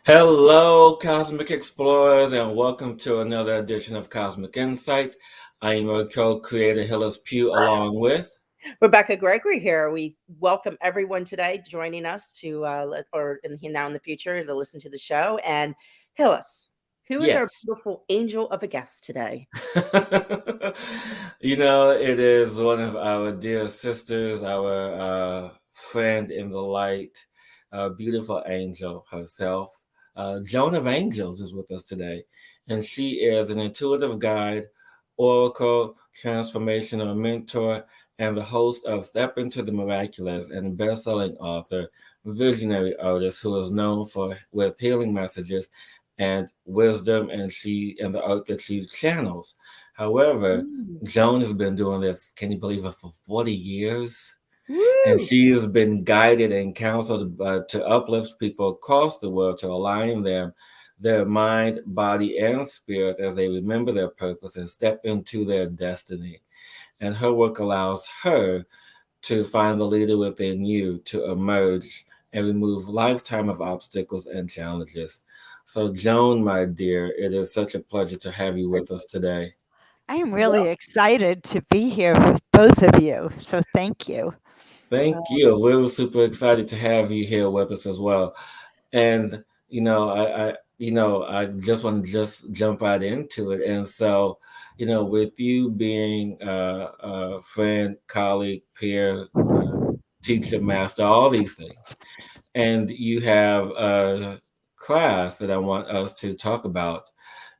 Hello, Cosmic Explorers, and welcome to another edition of Cosmic Insight. I am your co-creator, Hillis Pugh, along with... Rebecka Gregory here. We welcome everyone today joining us to, now in the future, to listen to the show. And Hillis, who is our Yes. beautiful angel of a guest today? It is one of our dear sisters, our friend in the light, beautiful angel herself. Joan of Angels is with us today, and she is an intuitive guide, oracle, transformational mentor, and the host of Step into the Miraculous and best-selling author, visionary artist who is known for with healing messages and wisdom and the art that she channels. However, Mm. Joan has been doing this, can you believe it, for 40 years? And Woo! she has been guided and counseled to uplift people across the world to align their mind, body, and spirit as they remember their purpose and step into their destiny. And her work allows her to find the leader within you to emerge and remove lifetime of obstacles and challenges. So, Joan, my dear, it is such a pleasure to have you with us today. I am really Well, excited to be here with both of you. So thank you. Thank you. We're super excited to have you here with us as well. And I just want to just jump right into it. And so, with you being a friend, colleague, peer, teacher, master, all these things, and you have a class that I want us to talk about.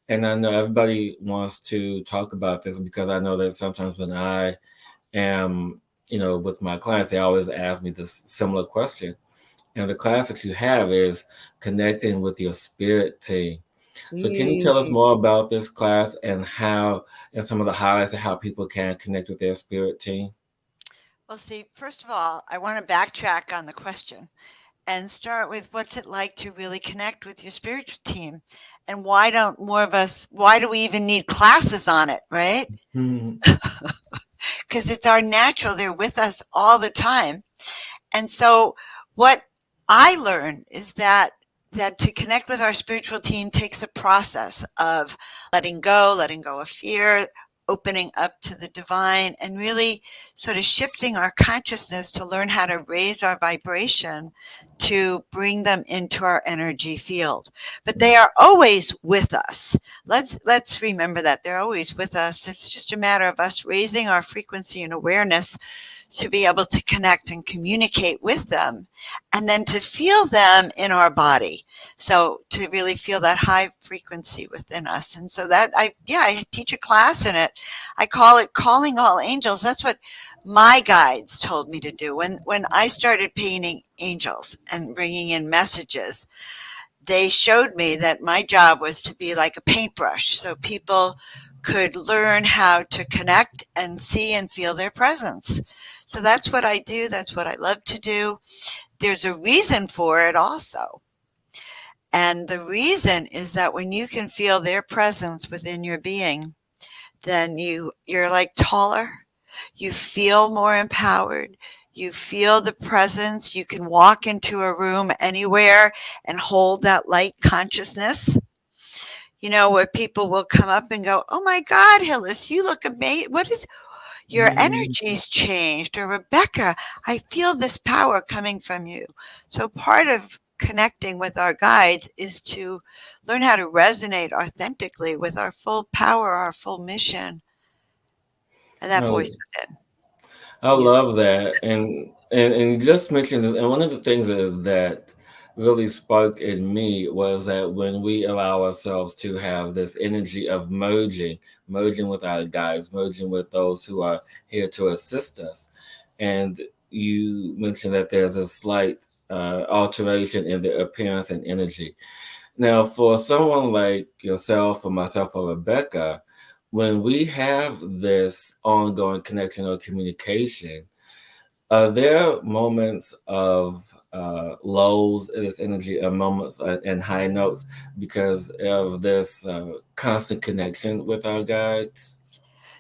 And I know everybody wants to talk about this because I know that sometimes when I am, with my clients, they always ask me this similar question. And the class that you have is connecting with your spirit team. So can you tell us mm, more about this class and some of the highlights of how people can connect with their spirit team? Well, see, first of all, I want to backtrack on the question and start with what's it like to really connect with your spiritual team? And why don't more of us, why do we even need classes on it, right? Mhm. Because it's our natural, they're with us all the time. And so what I learned is that to connect with our spiritual team takes a process of letting go of fear, opening up to the divine, and really sort of shifting our consciousness to learn how to raise our vibration to bring them into our energy field. But they are always with us. Let's remember that they're always with us. It's just a matter of us raising our frequency and awareness to be able to connect and communicate with them, and then to feel them in our body. So to really feel that high frequency within us. And so that I teach a class in it. I call it calling all angels. That's what my guides told me to do when I started painting angels and bringing in messages. They showed me that my job was to be like a paintbrush so people could learn how to connect and see and feel their presence. So that's what I do. That's what I love to do. There's a reason for it also. And the reason is that when you can feel their presence within your being, then you're like taller, you feel more empowered, you feel the presence, you can walk into a room anywhere and hold that light consciousness. Where people will come up and go, "Oh my God, Hillis, you look amazing. What is your Mhm. energy's changed?" Or, "Rebecka, I feel this power coming from you." So part of connecting with our guides is to learn how to resonate authentically with our full power, our full mission, and that Oh, voice within. I yeah. love that, and you just mentioned this, and one of the things that really sparked in me was that when we allow ourselves to have this energy of merging with our guides, merging with those who are here to assist us, and you mentioned that there's a slight alteration in the appearance and energy. Now, for someone like yourself or myself or Rebecca, when we have this ongoing connection or communication, are there moments of lows in this energy and moments and high notes because of this constant connection with our guides?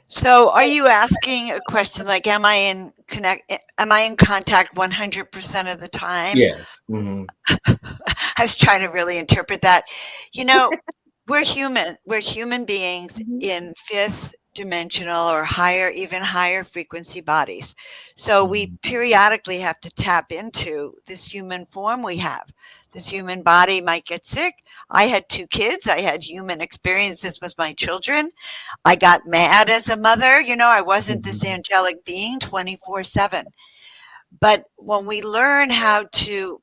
So, are you asking a question like, am I in contact 100% of the time? Yes. I was trying to really interpret that. You know, we're human. We're human beings Mhm. in fifth dimensional or higher, even higher frequency bodies. So we Mhm. periodically have to tap into this human form we have. This human body might get sick. I had two kids. I had human experiences with my children. I got mad as a mother. I wasn't this Mhm. angelic being 24/7. But when we learn how to,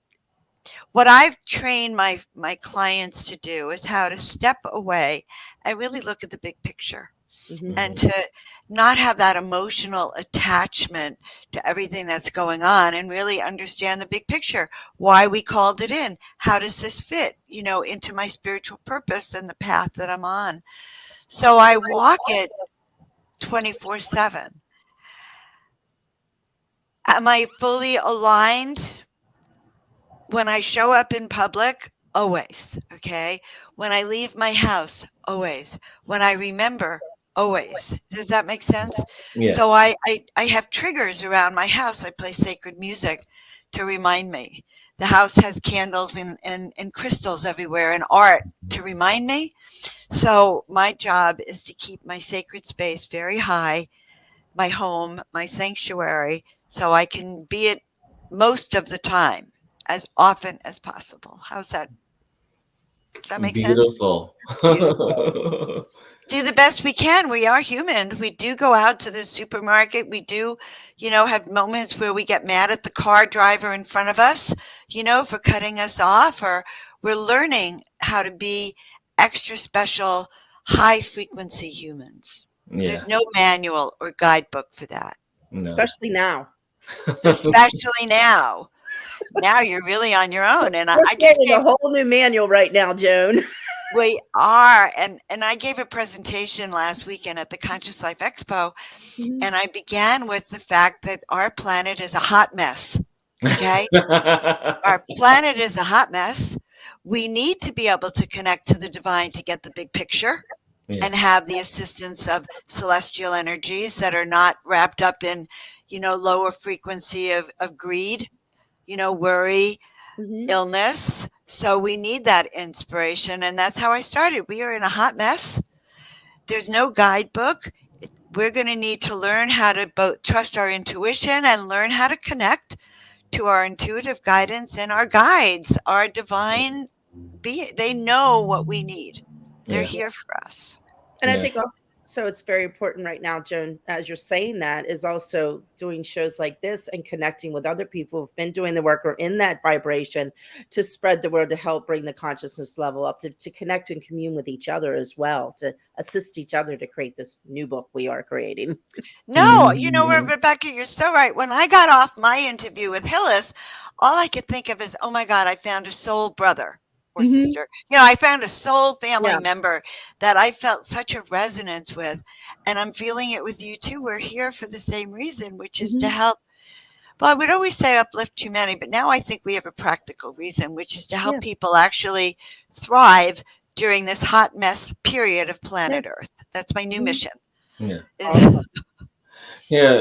what I've trained my clients to do is how to step away and really look at the big picture, Mhm. and Mhm. to not have that emotional attachment to everything that's going on, and really understand the big picture, why we called it in, how does this fit, into my spiritual purpose and the path that I'm on. So I walk it 24/7. Am I fully aligned when I show up in public? Always. Okay. When I leave my house? Always. When I remember? Always. Does that make sense? So Yes. I have triggers around my house. I play sacred music to remind me. The house has candles and crystals everywhere and art to remind me. So my job is to keep my sacred space very high, my home, my sanctuary, so I can be it most of the time, as often as possible. How's that? Does that make sense? Beautiful. That's beautiful. Do the best we can. We are human. We do go out to the supermarket. We do, have moments where we get mad at the car driver in front of us, for cutting us off, or we're learning how to be extra special, high frequency humans. Yeah. There's no manual or guidebook for that, No. Especially now. especially now. Now you're really on your own. And We're I just creating a gave whole new manual right now, Joan. We are, and I gave a presentation last weekend at the Conscious Life Expo, Mhm. and I began with the fact that our planet is a hot mess. Okay, our planet is a hot mess. We need to be able to connect to the divine to get the big picture and Yes. have the assistance of celestial energies that are not wrapped up in, lower frequency of greed, worry, Mhm. illness. So we need that inspiration. And that's how I started. We are in a hot mess. There's no guidebook. We're going to need to learn how to both trust our intuition and learn how to connect to our intuitive guidance and our guides, our divine being. They know what we need. They're Yeah. here for us. And I Yeah. think also it's very important right now, Joan, as you're saying that, is also doing shows like this and connecting with other people who've been doing the work or in that vibration to spread the word, to help bring the consciousness level up, to connect and commune with each other as well, to assist each other to create this new book we are creating. No, Mhm. Rebecca, you're so right. When I got off my interview with Hillis, all I could think of is, oh my God, I found a soul brother or Mhm. sister. I found a soul family Yeah. member that I felt such a resonance with. And I'm feeling it with you too. We're here for the same reason, which is to Mhm. help. Well, I would always say uplift humanity, but now I think we have a practical reason, which is to help Yeah. people actually thrive during this hot mess period of planet Yes. Earth. That's my new Mhm. mission. Yeah. Is Awesome. Yeah.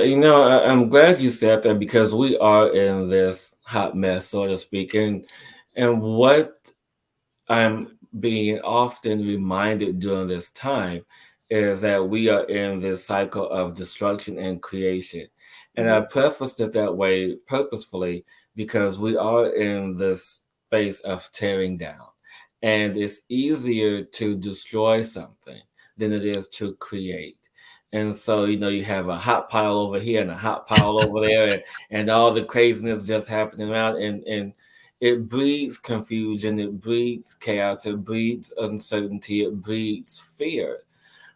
I'm glad you said that because we are in this hot mess, so to speak. And what I'm being often reminded during this time is that we are in this cycle of destruction and creation. And I Mhm. prefaced it that way purposefully because we are in this space of tearing down. And it's easier to destroy something than it is to create. And so, you have a hot pile over here and a hot pile over there, and all the craziness just happening around. And it breeds confusion, it breeds chaos, it breeds uncertainty, it breeds fear.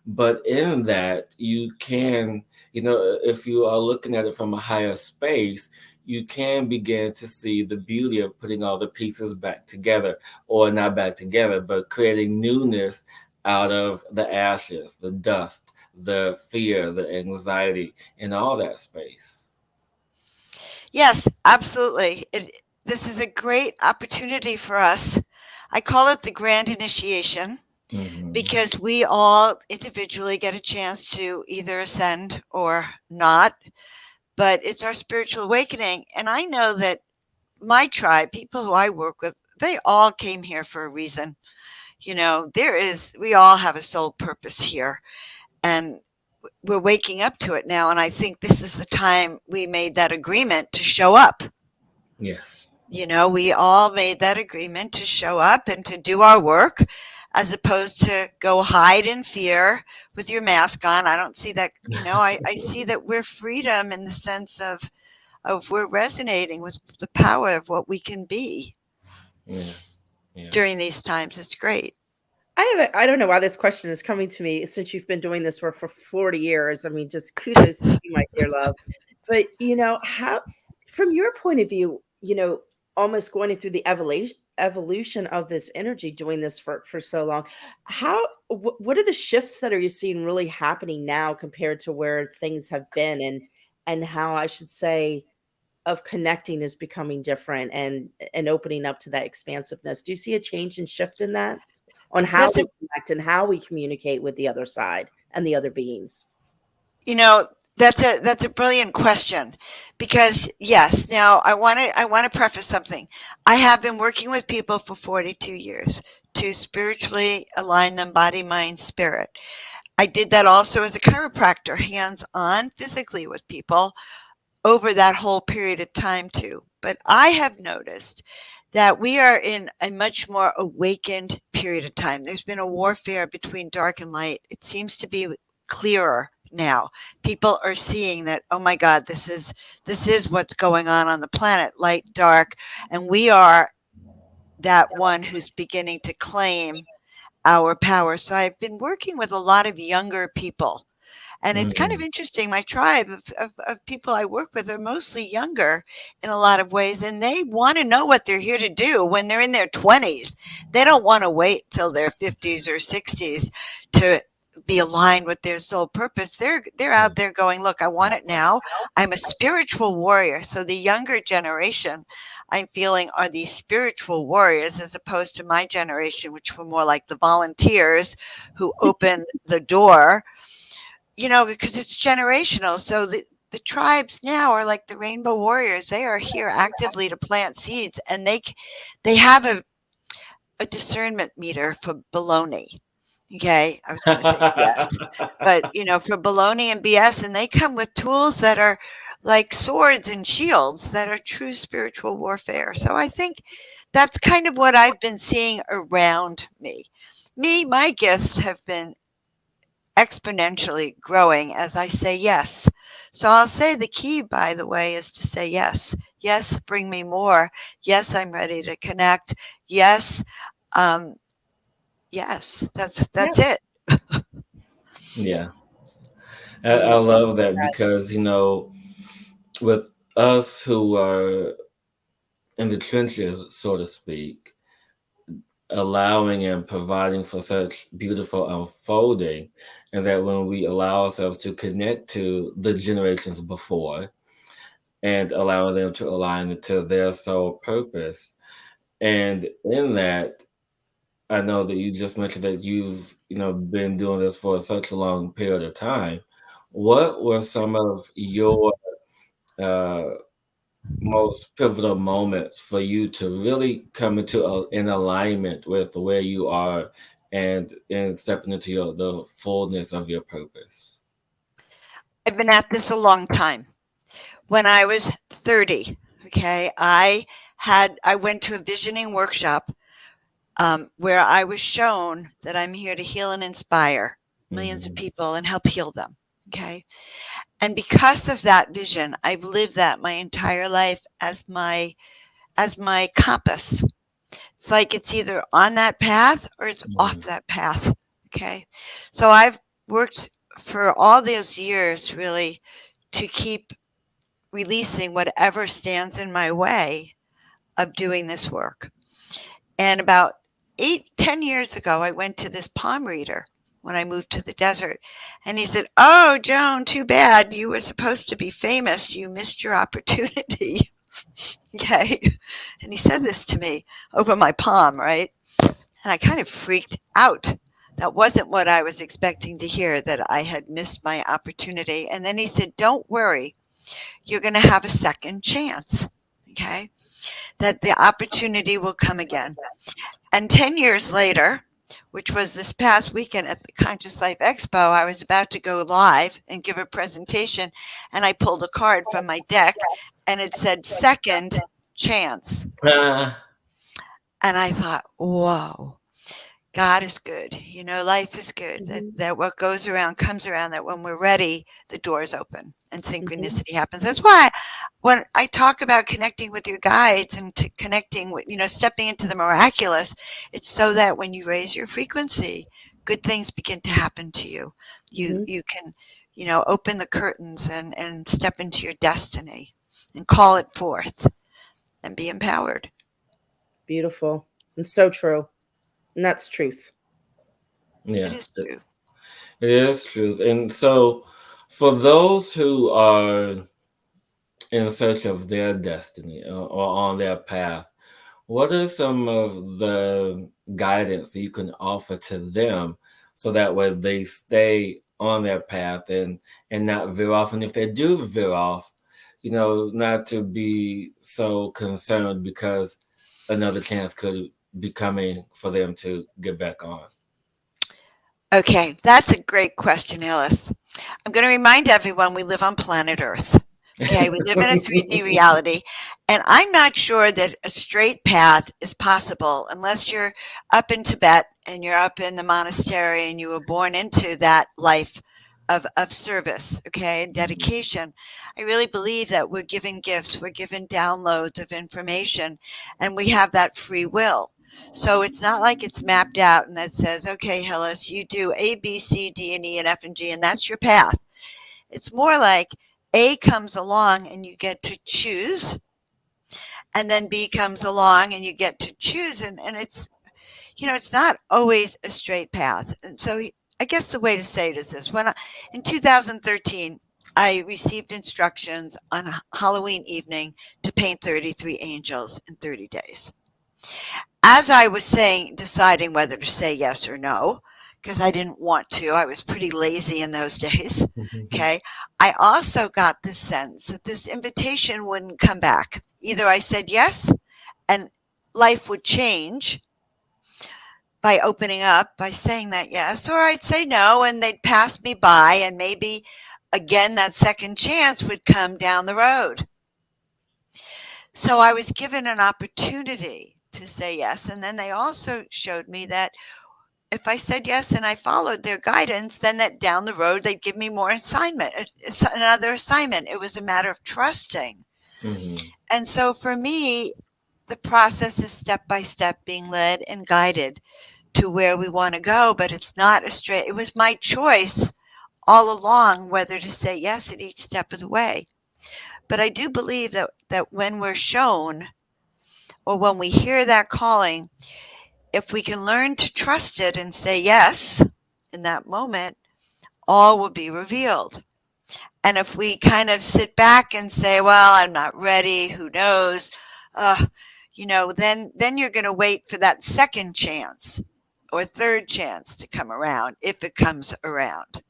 But in that, you can, if you are looking at it from a higher space, you can begin to see the beauty of putting all the pieces back together, or not back together, but creating newness out of the ashes, the dust, the fear, the anxiety, and all that space. Yes, absolutely. This is a great opportunity for us. I call it the grand initiation. Hmm. because we all individually get a chance to either ascend or not, but it's our spiritual awakening. And I know that my tribe, people who I work with, they all came here for a reason. We all have a soul purpose here, and we're waking up to it now. And I think this is the time we made that agreement to show up. Yes. We all made that agreement to show up and to do our work, as opposed to go hide in fear with your mask on. I don't see that. I see that we're freedom in the sense of we're resonating with the power of what we can be Yeah. Yeah. during these times. It's great. I don't know why this question is coming to me since you've been doing this work for 40 years. I mean, just kudos to you, my dear love. But, how, from your point of view, almost going through the evolution of this energy, doing this for so long, what are the shifts that are you seeing really happening now compared to where things have been, and how I should say of connecting is becoming different, and opening up to that expansiveness? Do you see a change and shift in that, on how That's a we connect and how we communicate with the other side and the other beings? you know that's a brilliant question, because yes, now I want to preface something. I have been working with people for 42 years to spiritually align them, body, mind, spirit. I did that also as a chiropractor, hands on physically with people over that whole period of time too. But I have noticed that we are in a much more awakened period of time. There's been a warfare between dark and light. It seems to be clearer now. People are seeing that, oh my God, this is what's going on the planet, light, dark, and we are that one who's beginning to claim our power. So I've been working with a lot of younger people, and it's kind of Mm. interesting. My tribe of people I work with are mostly younger in a lot of ways, and they want to know what they're here to do when they're in their 20s. They don't want to wait till their 50s or 60s to be aligned with their soul purpose. They're out there going, look, I want it now. I'm a spiritual warrior. So the younger generation, I'm feeling, are these spiritual warriors, as opposed to my generation, which were more like the volunteers who opened the door, because it's generational. So the tribes now are like the rainbow warriors. They are here actively to plant seeds, and they have a discernment meter for baloney. Okay, I was going to say BS, but for baloney and BS, and they come with tools that are like swords and shields that are true spiritual warfare. So I think that's kind of what I've been seeing around me. My gifts have been exponentially growing as I say yes. So I'll say the key, by the way, is to say yes. Yes, bring me more. Yes, I'm ready to connect. Yes, um, yes, Yeah. that's it. Yeah. I Mm. love that because, with us who are in the trenches, so to speak, allowing and providing for such beautiful unfolding, and that when we allow ourselves to connect to the generations before and allow them to align to their soul purpose. And in that, I know that you just mentioned that you've, been doing this for such a long period of time. What were some of your uh, most pivotal moments for you to really come into in alignment with where you are and stepping into the fullness of your purpose? I've been at this a long time. When I was 30, okay, I went to a visioning workshop, where I was shown that I'm here to heal and inspire millions of Hmm. people and help heal them. Okay. And because of that vision, I've lived that my entire life as my compass. It's like it's either on that path or it's off that path. Okay. So I've worked for all those years really to keep releasing whatever stands in my way of doing this work. And about 8, 10 years ago, I went to this palm reader when I moved to the desert. And he said, "Oh, Joan, too bad. You were supposed to be famous. You missed your opportunity." Okay. And he said this to me over my palm, right? And I kind of freaked out. That wasn't what I was expecting to hear, that I had missed my opportunity. And then he said, don't worry, you're going to have a second chance. Okay. That the opportunity will come again. And 10 years later, which was this past weekend at the Conscious Life Expo, I was about to go live and give a presentation, and I pulled a card from my deck, and it said second chance. And I thought, whoa, God is good. Life is good. That what goes around comes around, that when we're ready, the doors open and synchronicity happens. That's why when I talk about connecting with your guides and connecting with, stepping into the miraculous, it's so that when you raise your frequency, good things begin to happen to you. You can, open the curtains and step into your destiny and call it forth and be empowered. Beautiful. And so true. And that's truth. Yeah, It is true. it is truth. And so, for those who are in search of their destiny or on their path, what are some of the guidance that you can offer to them so that way they stay on their path and not veer off? And if they do veer off, not to be so concerned because another chance could be coming for them to get back on. Okay, that's a great question, Hillis. I'm going to remind everyone we live on planet Earth. Okay, we live in a 3D reality, and I'm not sure that a straight path is possible unless you're up in Tibet and you're up in the monastery and you were born into that life of service, okay, and dedication. I really believe that we're given gifts, we're given downloads of information, and we have that free will. So it's not like it's mapped out and that says, okay, Hillis, you do A, B, C, D, and E, and F, and G, and that's your path. It's more like A comes along and you get to choose, and then B comes along and you get to choose, and it's, it's not always a straight path. And so I guess the way to say it is this. In 2013, I received instructions on Halloween evening to paint 33 angels in 30 days. As I was deciding whether to say yes or no, because I didn't want to, I was pretty lazy in those days. Okay. I also got the sense that this invitation wouldn't come back. Either I said yes and life would change by opening up, by saying that yes, or I'd say no and they'd pass me by, and maybe again that second chance would come down the road. So I was given an opportunity to say yes, and then they also showed me that if I said yes and I followed their guidance, then that down the road they'd give me more assignment, another assignment. It was a matter of trusting. And so for me, the process is step by step being led and guided to where we want to go, but it's not a straight. It was my choice all along whether to say yes at each step of the way. But I do believe that when we're shown, or when we hear that calling, if we can learn to trust it and say yes in that moment, all will be revealed. And if we kind of sit back and say, well, I'm not ready, who knows, then you're going to wait for that second chance or third chance to come around, if it comes around.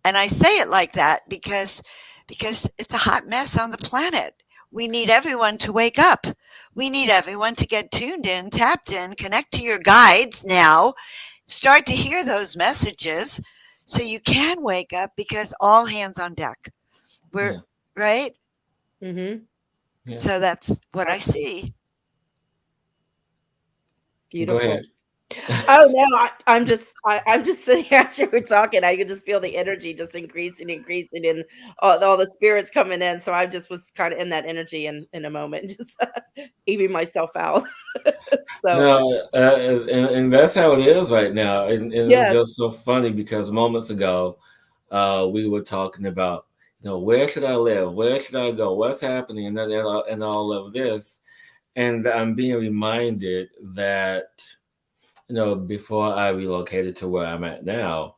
And I say it like that because it's a hot mess on the planet. We need everyone to wake up. We need everyone to get tuned in, tapped in, connect to your guides now, start to hear those messages so you can wake up, because all hands on deck. We're right. So that's what I see. Beautiful. Go ahead. Oh no, I'm just sitting here as you were talking. I could just feel the energy just increasing, and all the spirits coming in. So I just was kind of in that energy in a moment, just even myself out. So No, and that's how it is right now. And it's yes, just so funny because moments ago, we were talking about, where should I live? Where should I go? What's happening? And all of this. And I'm being reminded that, before I relocated to where I'm at now,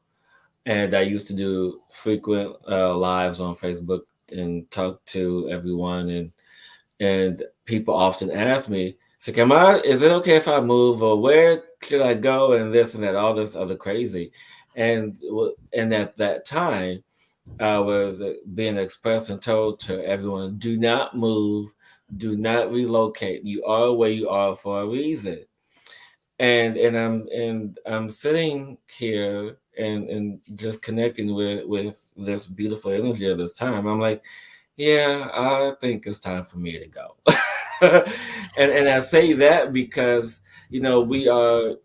and I used to do frequent lives on Facebook and talk to everyone, and people often ask me, So, am I? Is it okay if I move, or where should I go, and this and that, all this other crazy, and at that time, I was being expressed and told to everyone, do not move, do not relocate. You are where you are for a reason. And I'm sitting here and just connecting with this beautiful energy of this time. I'm like, yeah, I think it's time for me to go. And I say that because we are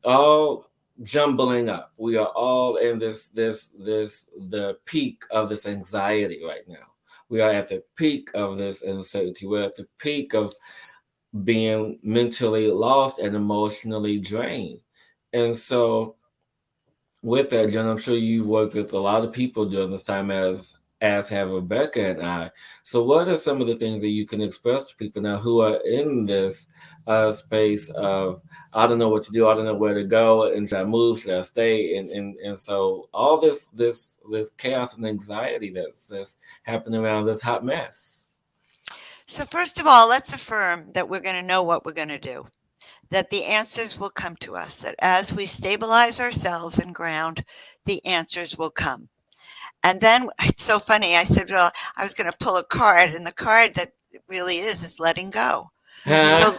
all jumbling up. We are all in this the peak of this anxiety right now. We are at the peak of this uncertainty. We're at the peak of being mentally lost and emotionally drained. And so with that, John, I'm sure you've worked with a lot of people during this time as have Rebecca and I. So what are some of the things that you can express to people now who are in this space of I don't know what to do, I don't know where to go, and should I move, should I stay? And so all this chaos and anxiety that's happening around this hot mess. So, first of all, let's affirm that we're going to know what we're going to do, that the answers will come to us, that as we stabilize ourselves and ground, the answers will come. And then it's so funny. I said, well, I was going to pull a card, and the card that it really is letting go. Huh? So,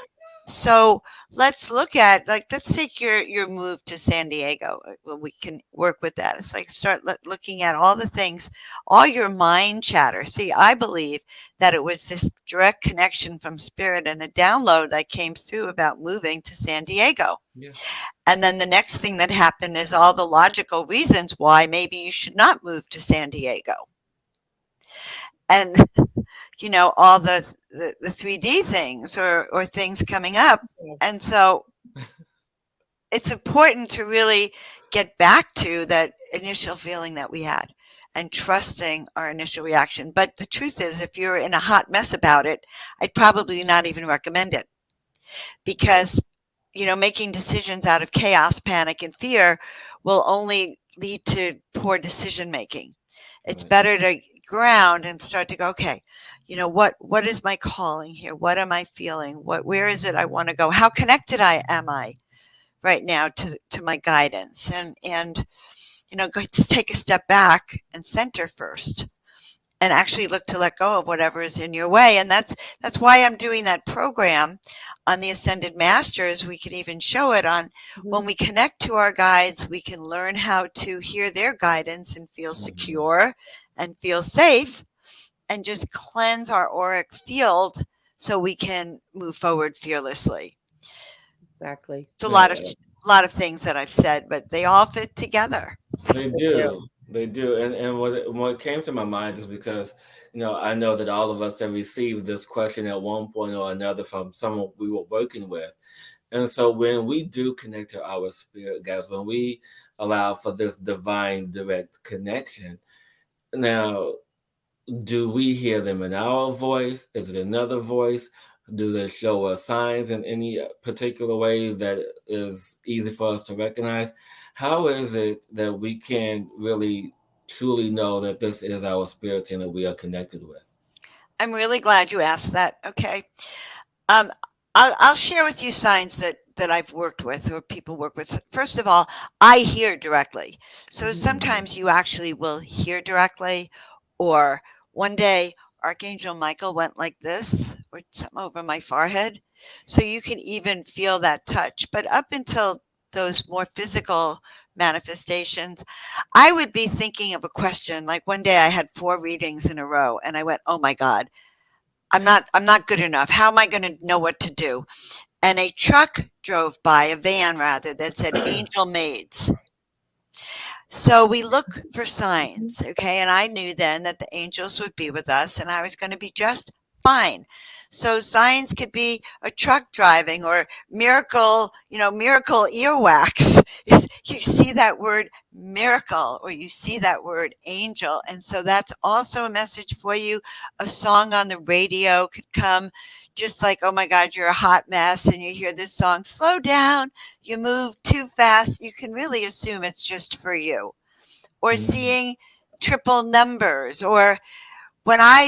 so let's look at, like, let's take your move to San Diego. Well, we can work with that. It's like start looking at all the things, all your mind chatter. See, I believe that it was this direct connection from spirit and a download that came through about moving to San Diego. Yeah. And then the next thing that happened is all the logical reasons why maybe you should not move to San Diego. And all the 3D things or things coming up. And so it's important to really get back to that initial feeling that we had and trusting our initial reaction. But the truth is, if you're in a hot mess about it, I'd probably not even recommend it Right. because making decisions out of chaos, panic, and fear will only lead to poor decision making. It's Right. better to ground and start to go, okay, what is my calling here? What am I feeling? Where is it I want to go? How connected am I right now to my guidance? And just take a step back and center first and actually look to let go of whatever is in your way. And that's why I'm doing that program on the Ascended Masters. We can even show it on when we connect to our guides, we can learn how to hear their guidance and feel Mhm. secure and feel safe and just cleanse our auric field so we can move forward fearlessly. Exactly. It's Yeah, a lot of things that I've said, but they all fit together. they They do. do. They do. And what came to my mind is because, I know that all of us have received this question at one point or another from someone we were working with. And so when we do connect to our spirit guides, when we allow for this divine direct connection, now do we hear them in our voice? Is it another voice? Do they show us signs in any particular way that is easy for us to recognize? How is it that we can really truly know that this is our spirit and that we are connected with? I'm really glad you asked that. Okay. Um, I'll share with you signs that I've worked with or people work with. First of all, I hear directly. So Mhm. sometimes you actually will hear directly, or one day Archangel Michael went like this, or something over my forehead. So you can even feel that touch. But up until those more physical manifestations, I would be thinking of a question. Like one day I had 4 readings in a row, and I went, "Oh my God, I'm not good enough. How am I going to know what to do?" And a truck drove by, a van rather, that said angel maids. So we look for signs, okay? And I knew then that the angels would be with us and I was going to be just fine. So signs could be a truck driving or miracle, miracle earwax. You see that word miracle or you see that word angel. And so that's also a message for you. A song on the radio could come just like, oh my God, you're a hot mess. And you hear this song, slow down, you move too fast. You can really assume it's just for you. Or Mhm. seeing triple numbers or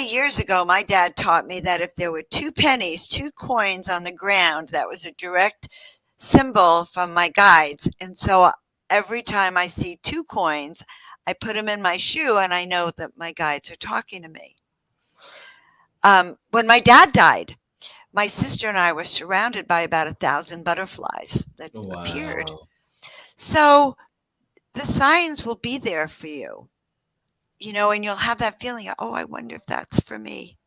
years ago, my dad taught me that if there were two pennies, two coins on the ground, that was a direct symbol from my guides. And so every time I see two coins, I put them in my shoe and I know that my guides are talking to me. When my dad died, my sister and I were surrounded by about 1,000 butterflies that appeared. Wow. So the signs will be there for you, and you'll have that feeling, oh, I wonder if that's for me.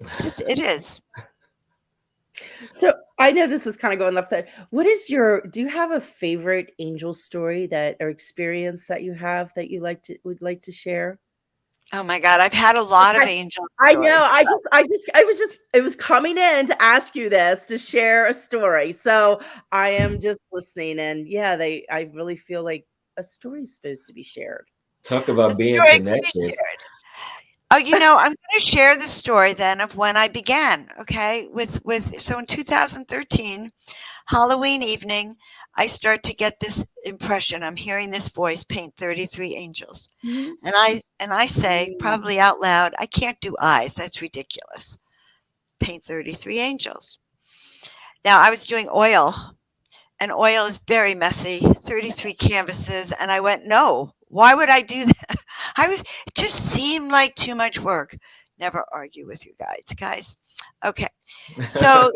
It is. So I know this is kind of going left there. Do you have a favorite angel story or experience that you have that you would like to share? Oh my God, I've had a lot of I, angel I know. stories. It was coming in to ask you this to share a story. So I am just listening, and yeah, I really feel like a story's supposed to be shared. Talk The about being story can be connected. shared. Oh, I'm going to share the story then of when I began. Okay, so in 2013, Halloween evening, I start to get this impression. I'm hearing this voice, paint 33 angels. Mhm. And I say, probably out loud, I can't do eyes. That's ridiculous. Paint 33 angels. Now, I was doing oil, and oil is very messy, 33 canvases, and I went, no, why would I do that? It just seemed like too much work. Never argue with your guides, guys. Okay. So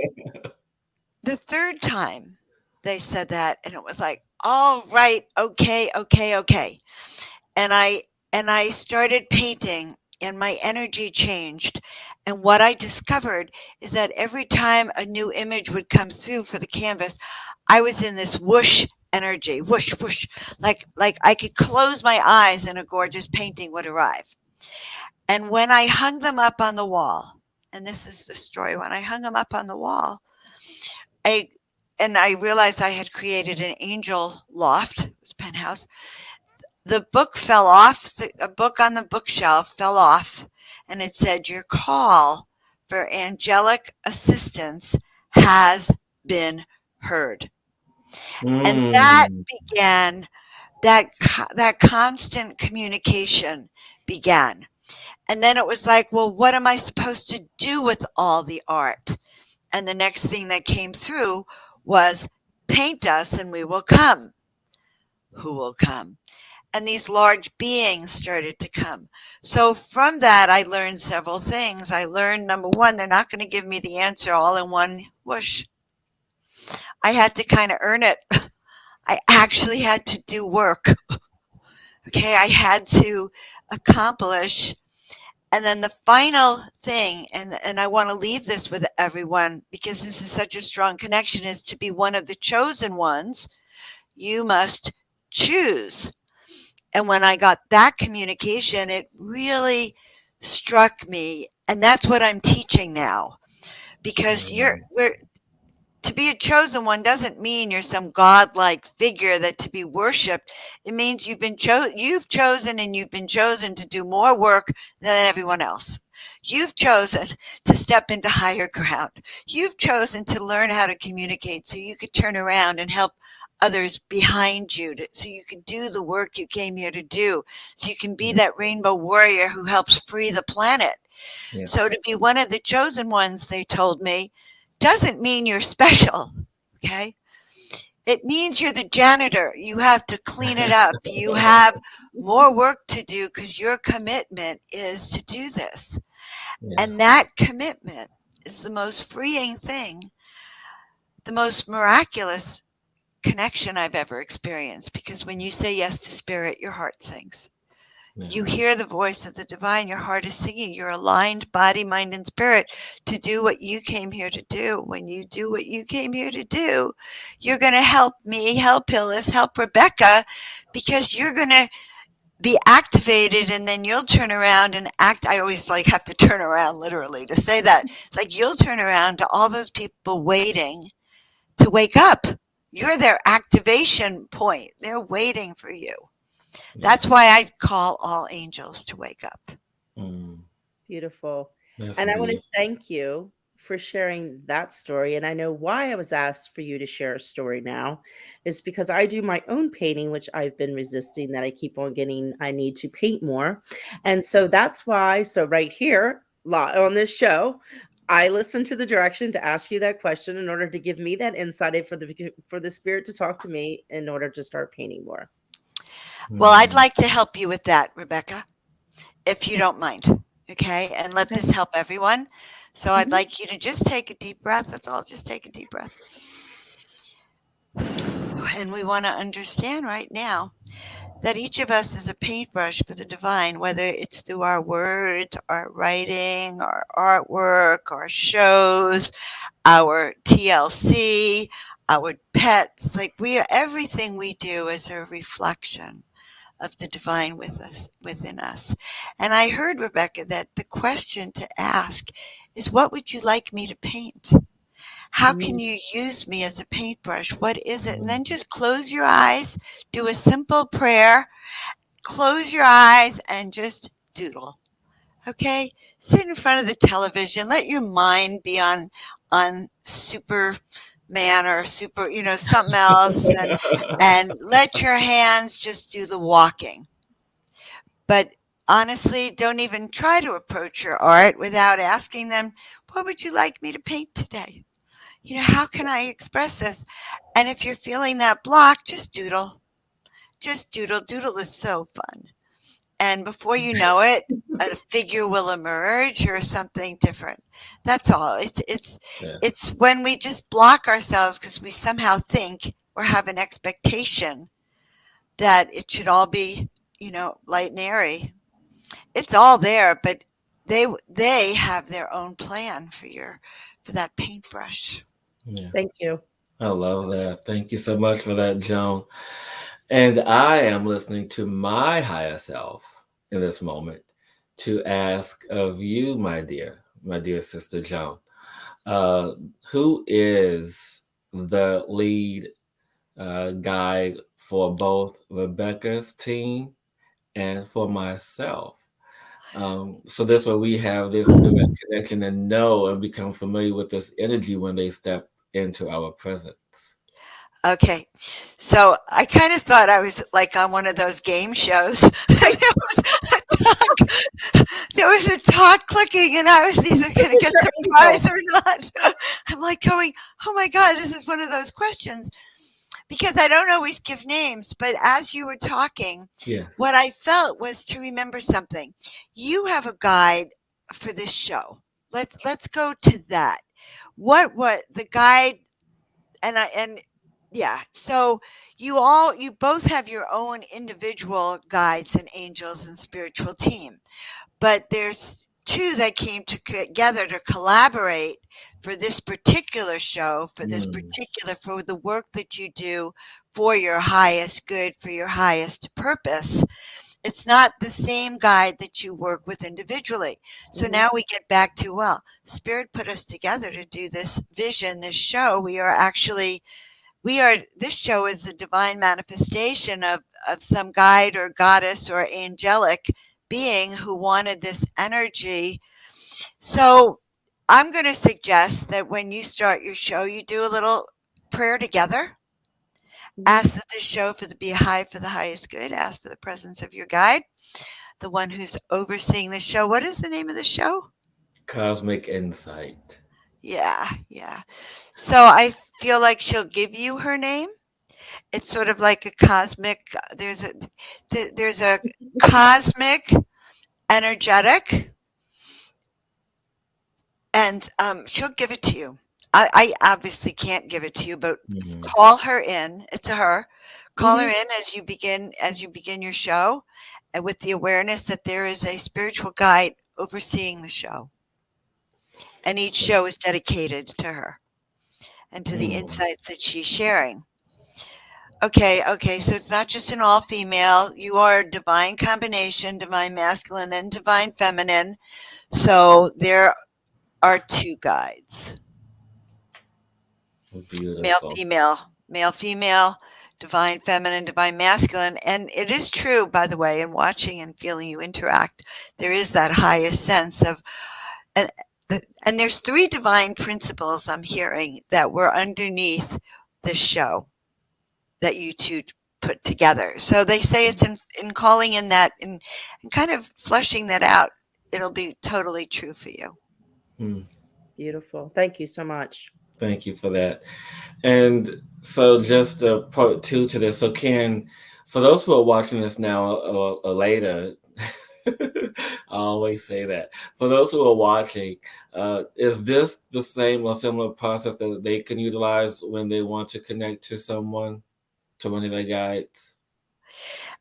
the third time they said that, and it was like, all right, okay, okay, okay. And I started painting and my energy changed. And what I discovered is that every time a new image would come through for the canvas, I was in this whoosh energy, whoosh, whoosh, like I could close my eyes and a gorgeous painting would arrive. And when I hung them up on the wall, and this is the story, when I hung them up on the wall, I and I realized I had created an angel loft, it was a penthouse. The book fell off, a book on the bookshelf fell off, and it said, your call for angelic assistance has been heard. And that Mm. began, that constant communication began. And then it was like, well, what am I supposed to do with all the art? And the next thing that came through was, paint us and we will come. Who will come? And these large beings started to come. So from that, I learned several things. I learned, number one, they're not going to give me the answer all in one whoosh. I had to kind of earn it. I actually had to do work. Okay, I had to accomplish. And then the final thing, and I want to leave this with everyone because this is such a strong connection, is to be one of the chosen ones. You must choose. And when I got that communication, it really struck me. And that's what I'm teaching now. Because Mm. to be a chosen one doesn't mean you're some godlike figure that to be worshipped. It means you've chosen and you've been chosen to do more work than everyone else. You've chosen to step into higher ground. You've chosen to learn how to communicate so you could turn around and help others behind you so you can do the work you came here to do, so you can be that rainbow warrior who helps free the planet. Yeah. So to be one of the chosen ones, they told me, doesn't mean you're special, okay? It means you're the janitor. You have to clean it up. You have more work to do because your commitment is to do this. Yeah. And that commitment is the most freeing thing, the most miraculous connection I've ever experienced, because when you say yes to spirit, your heart sings. Yeah. You hear the voice of the divine, your heart is singing. You're aligned, body, mind, and spirit, to do what you came here to do. When you do what you came here to do, you're going to help me, help Hillis, help Rebecka, because you're going to be activated, and then you'll turn around and act. I always have to turn around literally to say that. It's like you'll turn around to all those people waiting to wake up. You're their activation point. They're waiting for you. Yeah. That's why I call all angels to wake up. Mm. Beautiful. That's And I want to beautiful. thank you for sharing that story. And I know why I was asked for you to share a story now is because I do my own painting, which I've been resisting that I keep on getting, I need to paint more. And so that's why, so right here on this show, I listened to the direction to ask you that question in order to give me that insight for the spirit to talk to me in order to start painting more. Well, I'd Mhm. like to help you with that, Rebecca, if you don't mind. Okay. And let Okay. this help everyone. So I'd Mhm. like you to just take a deep breath. That's all. Just take a deep breath. And we want to understand right now that each of us is a paintbrush for the divine, whether it's through our words, our writing, our artwork, our shows, our TLC, our pets. Like everything we do is a reflection of the divine within us. And I heard, Rebecca, that the question to ask is, what would you like me to paint? How can Mm. you use me as a paintbrush? What is it? And then Mhm. just close your eyes, do a simple prayer, close your eyes, and just doodle. Okay? Sit in front of the television. Let your mind be on Superman or something else, and let your hands just do the walking. But honestly, don't even try to approach your art without asking them, what would you like me to paint today? How can I express this? And if you're feeling that block, just doodle. Just doodle. Doodle is so fun. And before you know it, a figure will emerge or something different. That's all. Yeah. It's when we just block ourselves because we somehow think or have an expectation that it should all be, light and airy. It's all there, but they have their own plan for that paintbrush. Yeah. Thank you. I love that. Thank you so much for that, Joan. And I am listening to my higher self in this moment to ask of you, my dear sister Joan, uh, who is the lead guide for both Rebecca's team and for myself? So this way we have this direct connection and know and become familiar with this energy when they step into our presence. Okay. So I kind of thought I was like on one of those game shows. And there was a talk clicking, and I was either going to Who's get your the angel? prize or not. I'm like going, oh my God, this is one of those questions because I don't always give names. But as you were talking, Yes. what I felt was to remember something. You have a guide for this show. Let's go to that. What the guide and yeah, so you both have your own individual guides and angels and spiritual team, but there's two that came together to collaborate for this particular show, Mm, for the work that you do for your highest good, for your highest purpose. It's not the same guide that you work with individually. So Mhm. now we get back to, well, spirit put us together to do this vision, this show. This show is a divine manifestation of some guide or goddess or angelic being who wanted this energy. So I'm going to suggest that when you start your show, you do a little prayer together. Mhm. Ask that this show be high for the highest good. Ask for the presence of your guide, the one who's overseeing the show. What is the name of the show? cosmic insight. Yeah, yeah. So I feel like she'll give you her name. It's sort of like a cosmic. There's a cosmic energetic, and she'll give it to you. I obviously can't give it to you, but Mhm. call her in. It's a her. Call her Mhm. in as you begin your show, and with the awareness that there is a spiritual guide overseeing the show, and each show is dedicated to her and to the Mm. insights that she's sharing. Okay, okay. So it's not just an all female. You are a divine combination, divine masculine and divine feminine. So there are two guides, male, Beautiful. female, male, female, divine feminine, divine masculine. And it is true, by the way, in watching and feeling you interact, there is that highest sense of, and And there's 3 divine principles I'm hearing that were underneath this show that you two put together. So they say it's in calling in that and kind of fleshing that out, it'll be totally true for you. Hmm. Beautiful. Thank you so much. Thank you for that. And so, just part two to this. So, for those who are watching this now or later, I always say that. For those who are watching, is this the same or similar process that they can utilize when they want to connect to someone, to one of their guides?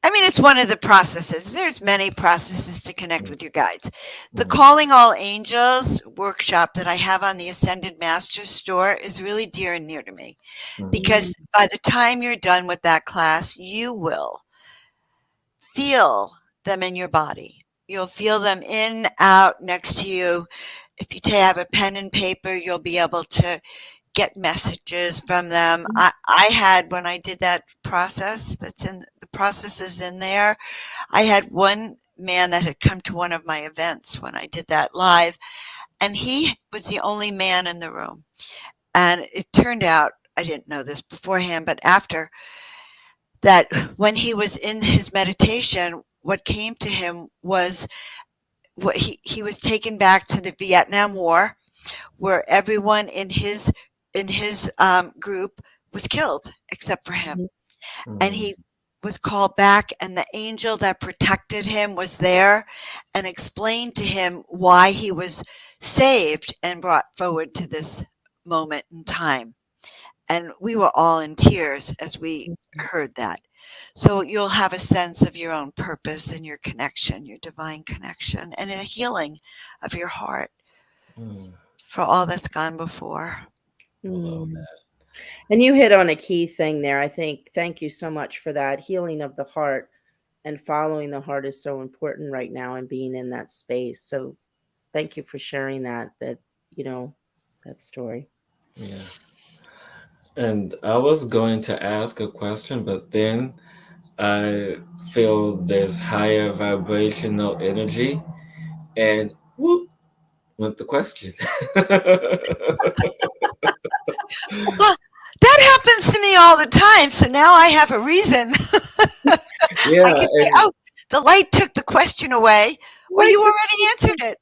I mean, it's one of the processes. There's many processes to connect with your guides. The Mm-hmm. Calling All Angels workshop that I have on the Ascended Masters store is really dear and near to me because by the time you're done with that class, you will feel them in your body. You'll feel them in, out, next to you. If you have a pen and paper, you'll be able to get messages from them. I had, when I did that process, the process is in there. I had one man that had come to one of my events when I did that live, and he was the only man in the room. And it turned out, I didn't know this beforehand, but after that, when he was in his meditation, what came to him was what he was taken back to the Vietnam War, where everyone in his group was killed except for him, and he was called back, and the angel that protected him was there and explained to him why he was saved and brought forward to this moment in time. And we were all in tears as we heard that. So you'll have a sense of your own purpose and your connection, your divine connection, and a healing of your heart for all that's gone before. I love Mm. that. And you hit on a key thing there. I think, thank you so much for that. Healing of the heart and following the heart is so important right now and being in that space. So thank you for sharing you know, that story. Yeah. And I was going to ask a question, but then I feel there's higher vibrational energy, and whoop, went the question. Well, that happens to me all the time. So now I have a reason. I Yeah, can say, oh, the light took the question away. Well, Light you took already answered it.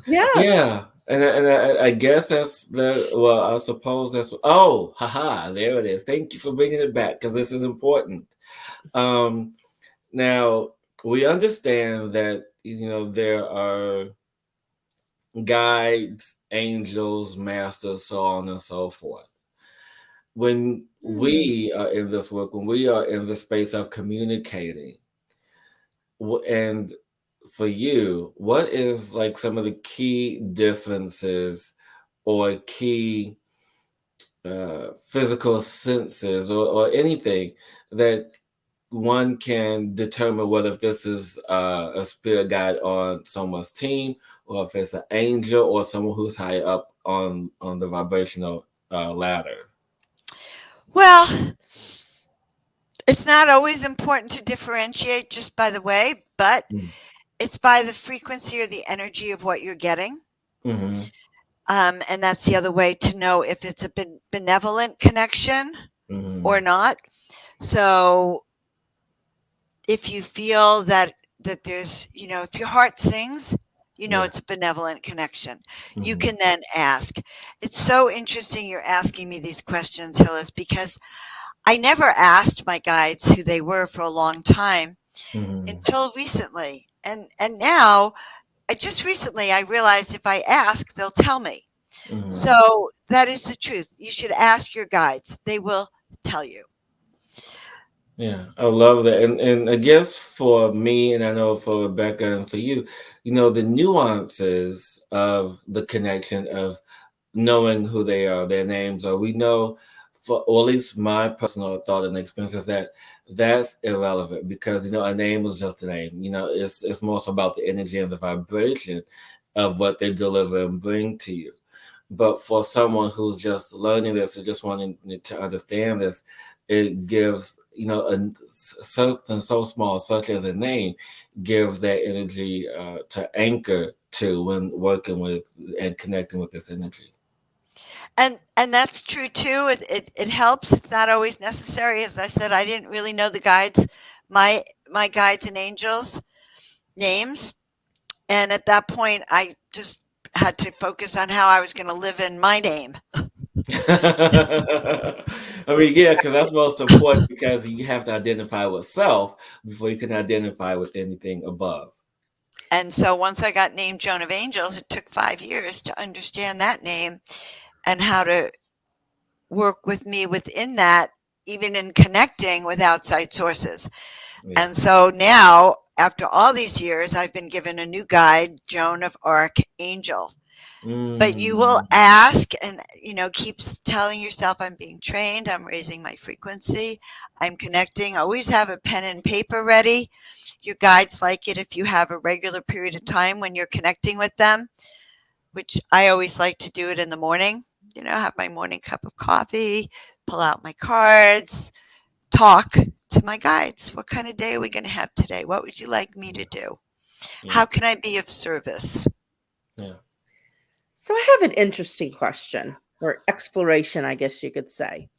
Yes. yeah, and I guess that's the well. I suppose that's haha, there it is. Thank you for bringing it back because this is important. Um, Now we understand that there are guides, angels, masters, so on and so forth. When Mm. we are in this work, when we are in the space of communicating, and for you, what is like some of the key differences or key physical senses or anything that one can determine whether if this is a spirit guide on someone's team or if it's an angel or someone who's high up on the vibrational ladder? Well, it's not always important to differentiate just by the way, but it's by the frequency or the energy of what you're getting. Mm-hmm. And that's the other way to know if it's a benevolent connection Mm-hmm. or not. So if you feel that there's, if your heart sings, Yeah. it's a benevolent connection. You Mm-hmm. can then ask. It's so interesting you're asking me these questions, Hillis, because I never asked my guides who they were for a long time Mm-hmm. until recently. And now I just recently I realized if I ask, they'll tell me. Mm-hmm. So that is the truth. You should ask your guides. They will tell you. Yeah, I love that. And I guess for me, and I know for Rebecca and for you, the nuances of the connection of knowing who they are, their names are. We know, or at least my personal thought and experience is that that's irrelevant because a name is just a name. It's more so about the energy and the vibration of what they deliver and bring to you. But for someone who's just learning this or just wanting to understand this, it gives something so small, such as a name, gives that energy to anchor to when working with and connecting with this energy. And that's true too. It helps. It's not always necessary. As I said, I didn't really know the guides, my guides and angels names, and at that point, I just had to focus on how I was going to live in my name. I mean, yeah, because that's most important because you have to identify with self before you can identify with anything above. And so once I got named Joan of Angels, it took 5 years to understand that name and how to work with me within that, even in connecting with outside sources. Yeah. And so now, after all these years, I've been given a new guide, Joan of Archangel. But you will Mm, ask and, keeps telling yourself, I'm being trained, I'm raising my frequency, I'm connecting. Always have a pen and paper ready. Your guides like it if you have a regular period of time when you're connecting with them, which I always like to do it in the morning. Have my morning cup of coffee, pull out my cards, talk to my guides. What kind of day are we going to have today? What would you like me to do? yeah, How can I be of service? yeah. So I have an interesting question or exploration, I guess you could say.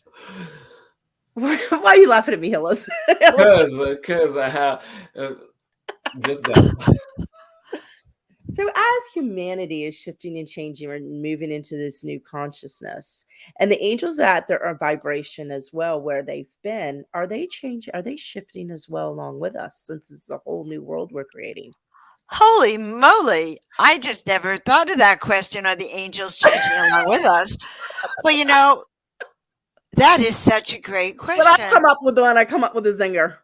Why are you laughing at me, Hillis? Hillis. Because I have just go. So as humanity is shifting and changing and moving into this new consciousness, and the angels are at their vibration as well, where they've been, are they changing? Are they shifting as well along with us? Since it's a whole new world we're creating. Holy moly. I just never thought of that question. Are the angels changing along with us? Well, that is such a great When I question. come up with one, I come up with a zinger.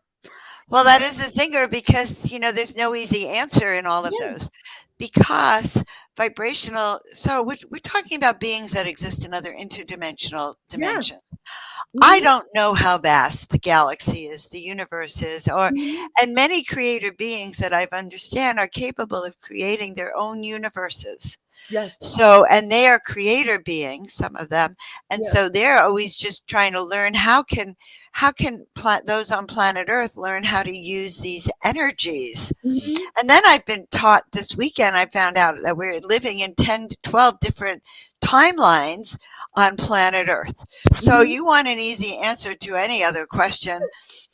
Well, that is a zinger because, there's no easy answer in all of Yeah. those. Because vibrational, so we're talking about beings that exist in other interdimensional dimensions. Yes. I Hmm. don't know how vast the galaxy is, the universe is, Hmm. and many creator beings that I understand are capable of creating their own universes. Yes. So, and they are creator beings, some of them, and Yes. so they're always just trying to learn how can those on planet Earth learn how to use these energies. Hmm. And then I've been taught this weekend, I found out that we're living in 10 to 12 different timelines on planet Earth. So Hmm. you want an easy answer to any other question,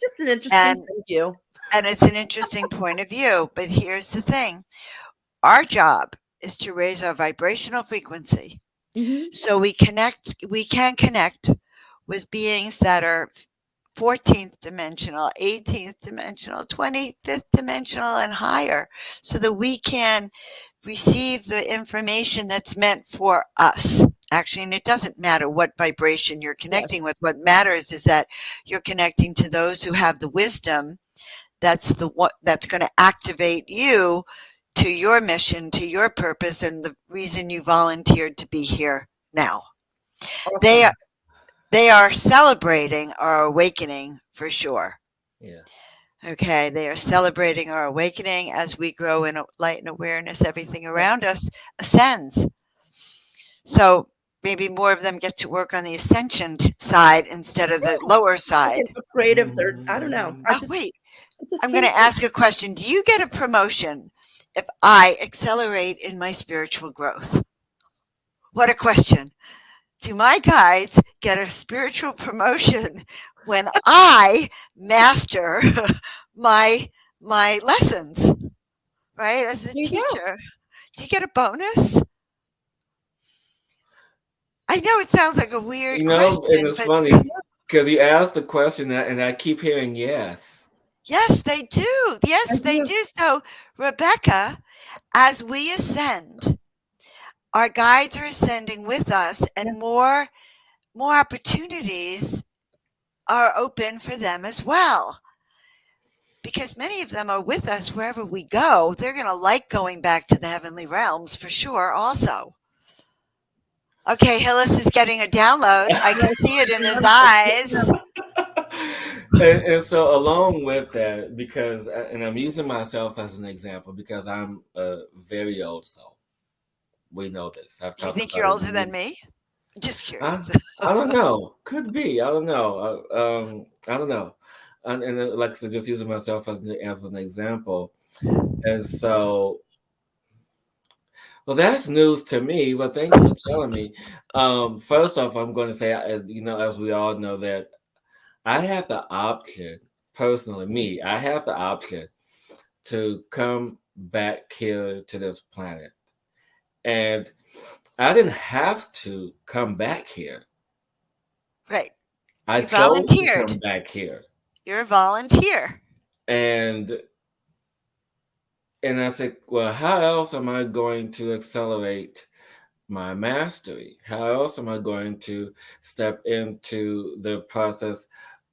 Just an interesting. and Thank you. and it's an interesting point of view. But here's the thing. Our job is to raise our vibrational frequency Hmm. so we can connect with beings that are 14th dimensional, 18th dimensional, 25th dimensional, and higher, so that we can receive the information that's meant for us. Actually, and it doesn't matter what vibration you're connecting Yes. with. What matters is that you're connecting to those who have the wisdom that's going to activate you to your mission, to your purpose, and the reason you volunteered to be here now. They Awesome. are, they are celebrating our awakening for sure. Yeah. Okay, they are celebrating our awakening as we grow in light and awareness. Everything Yes. around us ascends. So maybe more of them get to work on the ascension side instead of the lower Like side. a creative. They're. I don't know. Mm. I Oh, just. wait, It just I'm going came to to me. ask a question. Do you get a promotion if I accelerate in my spiritual growth? What a question. Do my guides get a spiritual promotion when I master my my lessons, right? As a There you go. teacher, do you get a bonus? I know it sounds like a weird And question, it's but funny because you asked the question and I keep hearing yes. yes, they do. I Yes, they do. do. So, Rebecca, as we ascend, our guides are ascending with us, and Yes. more opportunities are open for them as well. Because many of them are with us wherever we go. They're going to like going back to the heavenly realms for sure, also. Okay, Hillis is getting a download. I can see it in his eyes. And so along with that, because and I'm using myself as an example because I'm a very old soul. We know this. I've You talked think about you're it. older than me? Just I, curious. I don't know. Could be. I don't know. I don't know. Like I said, just using myself as an example. And so Well, that's news to me. Well, thanks for telling me. First off, I'm going to say, as we all know, that I have the option, personally, me, I have the option to come back here to this planet. And I didn't have to come back here. Right. I You chose to come volunteered. back here. You're a volunteer. And I said, well, how else am I going to accelerate my mastery? How else am I going to step into the process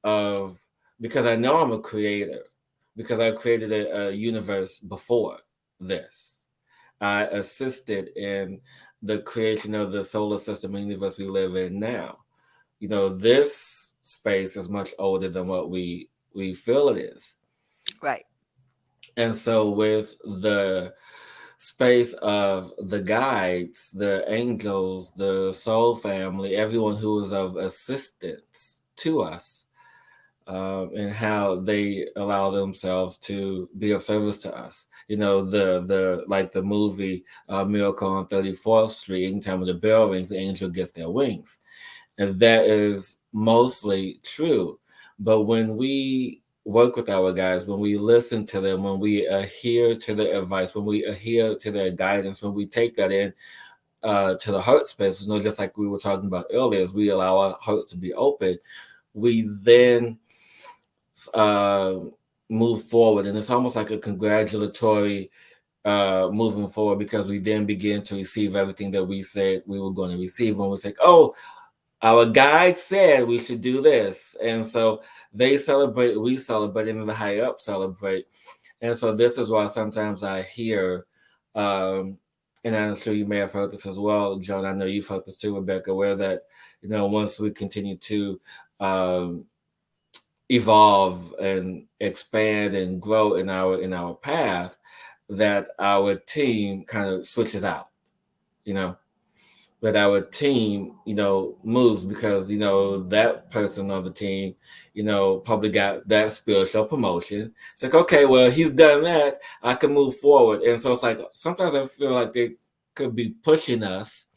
of, because I know I'm a creator, because I created a universe before this. I assisted in the creation of the solar system and universe we live in now. This space is much older than what we feel it is. Right. And so with the space of the guides, the angels, the soul family, everyone who is of assistance to us, and how they allow themselves to be of service to us. The like the movie Miracle on 34th Street, anytime when the bell rings, the angel gets their wings. And that is mostly true. But when we work with our guys, when we listen to them, when we adhere to their advice, when we adhere to their guidance, when we take that in to the heart space, just like we were talking about earlier, as we allow our hearts to be open, we then uh, move forward. And it's almost like a congratulatory moving forward, because we then begin to receive everything that we said we were going to receive when we say, oh, our guide said we should do this. And so they celebrate, we celebrate, and the high up celebrate. And so this is why sometimes I hear, and I'm sure you may have heard this as well, Joan. I know you've heard this too, Rebecka, where that, once we continue to um, evolve and expand and grow in our path, that our team kind of switches out, you know that our team, moves, because, that person on the team, probably got that spiritual promotion. It's like, okay, well, he's done that. I can move forward. And so it's like, sometimes I feel like they could be pushing us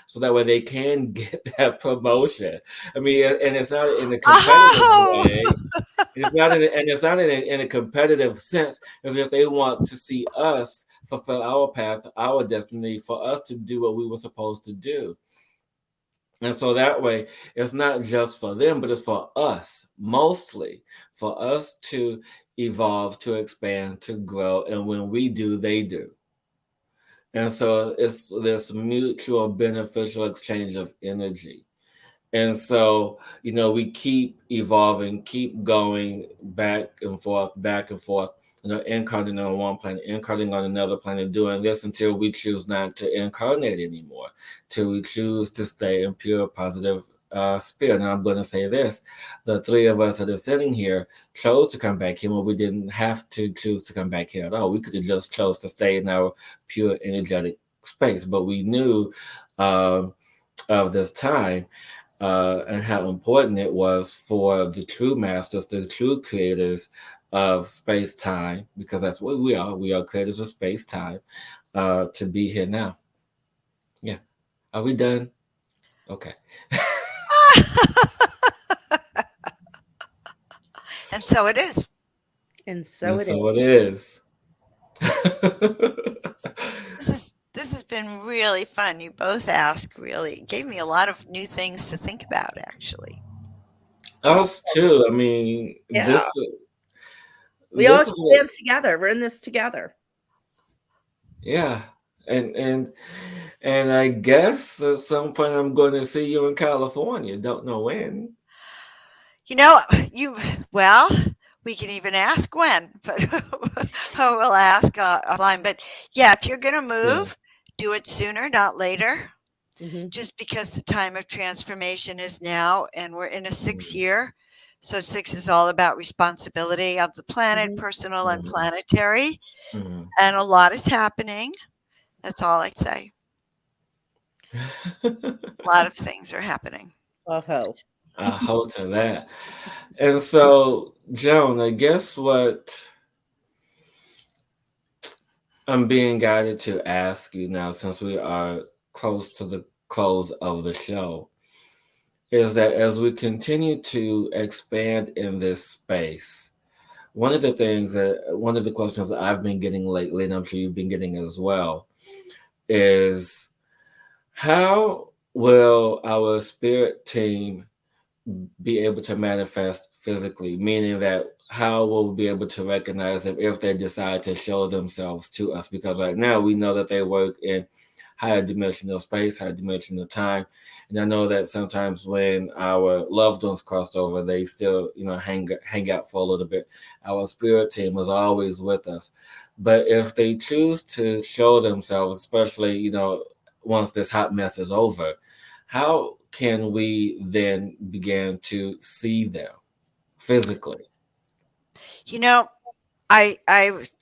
so that way they can get that promotion. I mean, and it's not in a competitive Oh, way. It's not in a competitive sense. It's just they want to see us fulfill our path, our destiny, for us to do what we were supposed to do. And so that way, it's not just for them, but it's for us, mostly for us to evolve, to expand, to grow. And when we do, they do. And so it's this mutual beneficial exchange of energy. And so, we keep evolving, keep going back and forth, incarnating on one planet, incarnating on another planet, doing this until we choose not to incarnate anymore, till we choose to stay in pure positive spirit. And I'm going to say this: the three of us that are sitting here chose to come back here when we didn't have to choose to come back here at all. We could have just chose to stay in our pure energetic space, but we knew of this time and how important it was for the true masters, the true creators of space time, because that's what we are. We are creators of space time, to be here now. Yeah. Are we done? Okay. and so it is. And so And it is. so it is. This has been really fun. You both asked really gave me a lot of new things to think about actually. Us too. I mean, Yeah. We all this is what, stand together. We're in this together. yeah. And I guess at some point I'm going to see you in California. Don't know when. You know, you well, we can even ask when, but we'll ask offline. But yeah, if you're going to Yeah. move, do it sooner, not later. Hmm. Just because the time of transformation is now, and we're in a 6 year. So 6 is all about responsibility of the planet, Hmm. personal and Mm-hmm. planetary, Mm-hmm. and a lot is happening. That's all I say. A lot of things are happening. Oh, I hold to that. And so, Joan, I guess what I'm being guided to ask you now, since we are close to the close of the show, is that as we continue to expand in this space, one of the questions that I've been getting lately, and I'm sure you've been getting as well, is how will our spirit team be able to manifest physically? Meaning that how will we be able to recognize them if they decide to show themselves to us? Because right now we know that they work in higher dimensional space, higher dimensional time. And I know that sometimes when our loved ones crossed over, they still, hang out for a little bit. Our spirit team is always with us. But if they choose to show themselves, especially, once this hot mess is over, how can we then begin to see them physically? You know, I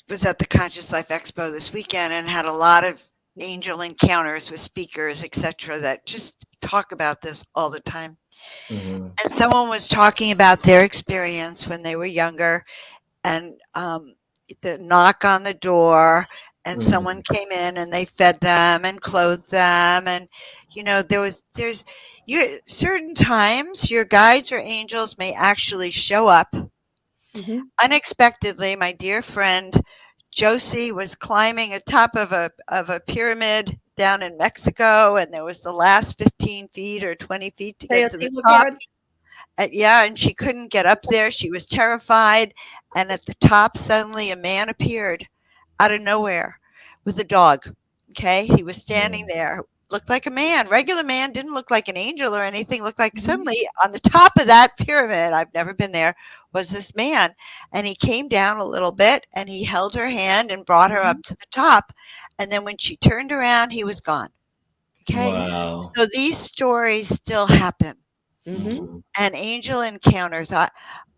was at the Conscious Life Expo this weekend and had a lot of angel encounters with speakers, etc., that just talk about this all the time. Hmm. And someone was talking about their experience when they were younger, and the knock on the door, and someone Hmm. came in and they fed them and clothed them, and there's your certain times your guides or angels may actually show up Mhm. unexpectedly. My dear friend Josie was climbing atop of a pyramid down in Mexico, and there was the last 15 feet or 20 feet to get to the top. God. Yeah, and she couldn't get up there. She was terrified. And at the top, suddenly a man appeared out of nowhere with a dog. Okay. He was standing there, looked like a man, regular man, didn't look like an angel or anything. Looked like Mhm. suddenly on the top of that pyramid, I've never been there, was this man. And he came down a little bit and he held her hand and brought her Mhm. up to the top. And then when she turned around, he was gone. Okay. Wow. So these stories still happen, Mhm. Hmm. and angel encounters.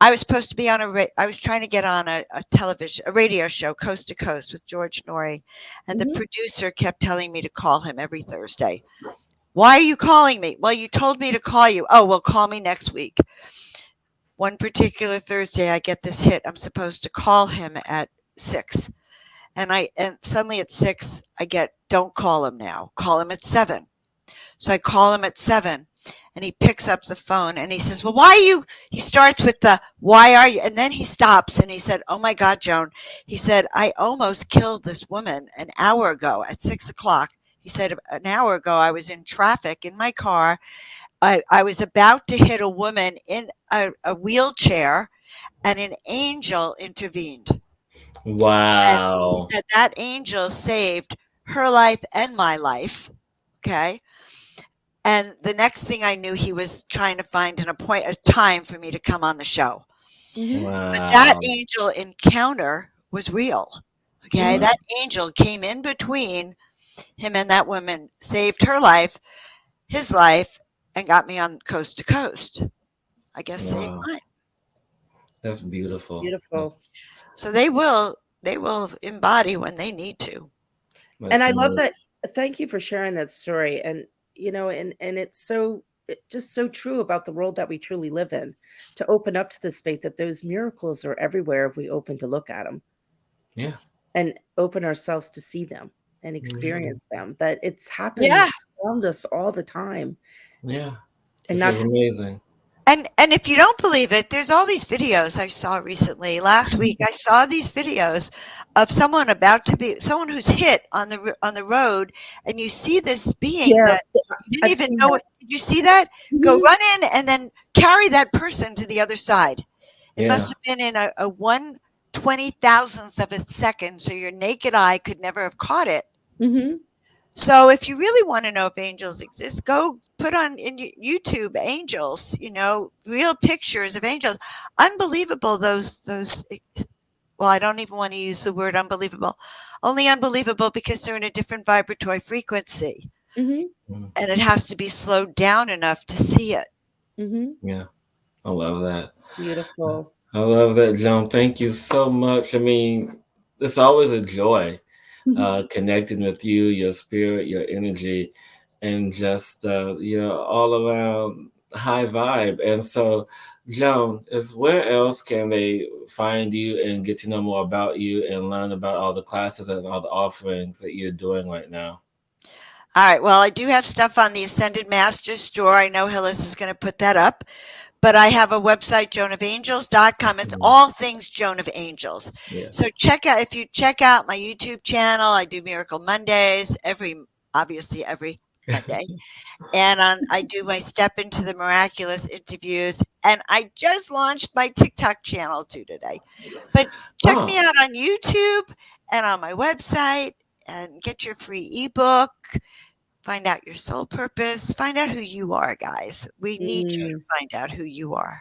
I was supposed to be on I was trying to get on a radio show, Coast to Coast, with George Norrie, and the Mhm. producer kept telling me to call him every Thursday. Why are you calling me? Well, you told me to call you. Oh, well, call me next week. One particular Thursday, I get this hit. I'm supposed to call him at 6, and suddenly at 6, I get, don't call him now. Call him at 7. So I call him at 7, and he picks up the phone and he says, well, why are you? He starts with the, why are you? And then he stops and he said, oh my God, Joan. He said, I almost killed this woman an hour ago at 6 o'clock. He said, an hour ago, I was in traffic in my car. I was about to hit a woman in a wheelchair, and an angel intervened. And he Wow. said that angel saved her life and my life. Okay. And the next thing I knew, he was trying to find a time for me to come on the show. Mhm. But that Wow. angel encounter was real. Okay, Mhm. Wow. that angel came in between him and that woman, saved her life, his life, and got me on coast to coast. I guess saved Wow. mine. That's beautiful. Beautiful. So they will embody when they need to. And That's I love amazing. that. Thank you for sharing that story. And and it's just so true about the world that we truly live in, to open up to this faith that those miracles are everywhere if we open to look at them Yeah. and open ourselves to see them and Mhm. experience them. That it's Yeah. happens around us all the time, Yeah. and This not is to. amazing. And if you don't believe it, there's all these videos I saw recently. Last week, I saw these videos of someone who's hit on the road, and you see this being Yeah, that you didn't I've even seen know that. it. Did you see that? Go Mhm. run in and then carry that person to the other side. It must Yeah. have been in a 1/20,000th of a second, so your naked eye could never have caught it. Mhm. So if you really want to know if angels exist, go put on in YouTube angels, real pictures of angels. Unbelievable well, I don't even want to use the word unbelievable. Only unbelievable because they're in a different vibratory frequency, Mhm. Mm. and it has to be slowed down enough to see it. Mhm. Yeah. I love that. Beautiful. I love that, John. Thank you so much. I mean, it's always a joy Mhm. connecting with you, your spirit, your energy, and just all around. high vibe. And so, Joan, is where else can they find you and get to know more about you and learn about all the classes and all the offerings that you're doing right now? All right. Well, I do have stuff on the Ascended Masters store. I know Hillis is going to put that up. But I have a website, joanofangels.com. It's Mm, all things Joan of Angels. So yes. check out, if you check out my YouTube channel, I do Miracle Mondays obviously every Monday. And I do my Step into the Miraculous interviews. And I just launched my TikTok channel too today. But check me Oh, out on YouTube and on my website and get your free ebook. Find out your soul purpose. Find out who you are, guys. We need you to Mm, find out who you are.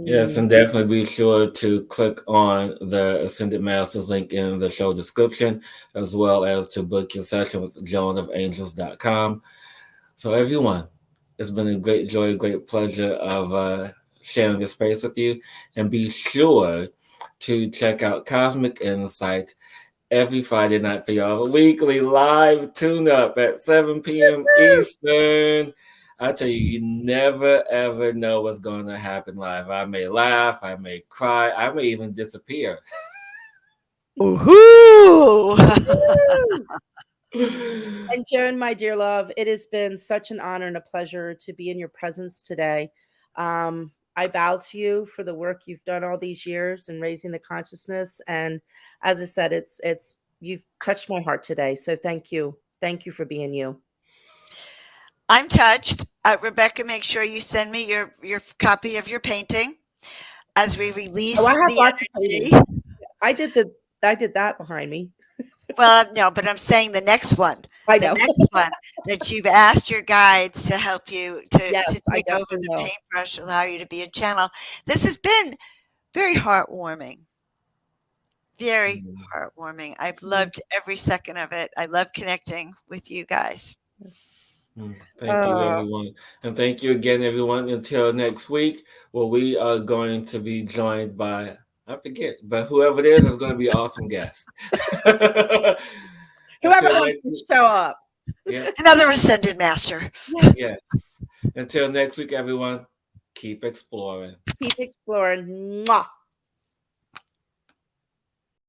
yes, mm. and definitely be sure to click on the Ascended Masters link in the show description, as well as to book your session with joanofangels.com. So, everyone, it's been a great joy, great pleasure of sharing this space with you. And be sure to check out Cosmic Insight every Friday night for your weekly live tune up at 7 p.m. Eastern. I tell you, you never ever know what's going to happen live. I may laugh, I may cry, I may even disappear. Woohoo! Woo! And Joan, my dear love, it has been such an honor and a pleasure to be in your presence today. I bow to you for the work you've done all these years in raising the consciousness. And as I said, it's you've touched my heart today. So thank you for being you. I'm touched. Rebecca, make sure you send me your copy of your painting as we Oh, I release have the lots of energy. paintings. I did the I did that behind me. Well, no, but I'm saying I the know. next one that you've asked your guides to help you to Yes, I take over definitely the will. paintbrush, allow you to be a channel. This has been very heartwarming. Very Mm, heartwarming. I've Mm, loved every second of it. I love connecting with you guys. yes. Thank you, Oh, everyone. And thank you again, everyone. Until next week, where we are going to be joined by, I forget, but whoever it is going to be an awesome guest. whoever Until wants next to week. show up. Yeah, Another ascended master. Yes. yes. Until next week, everyone, keep exploring. Keep exploring. Mwah.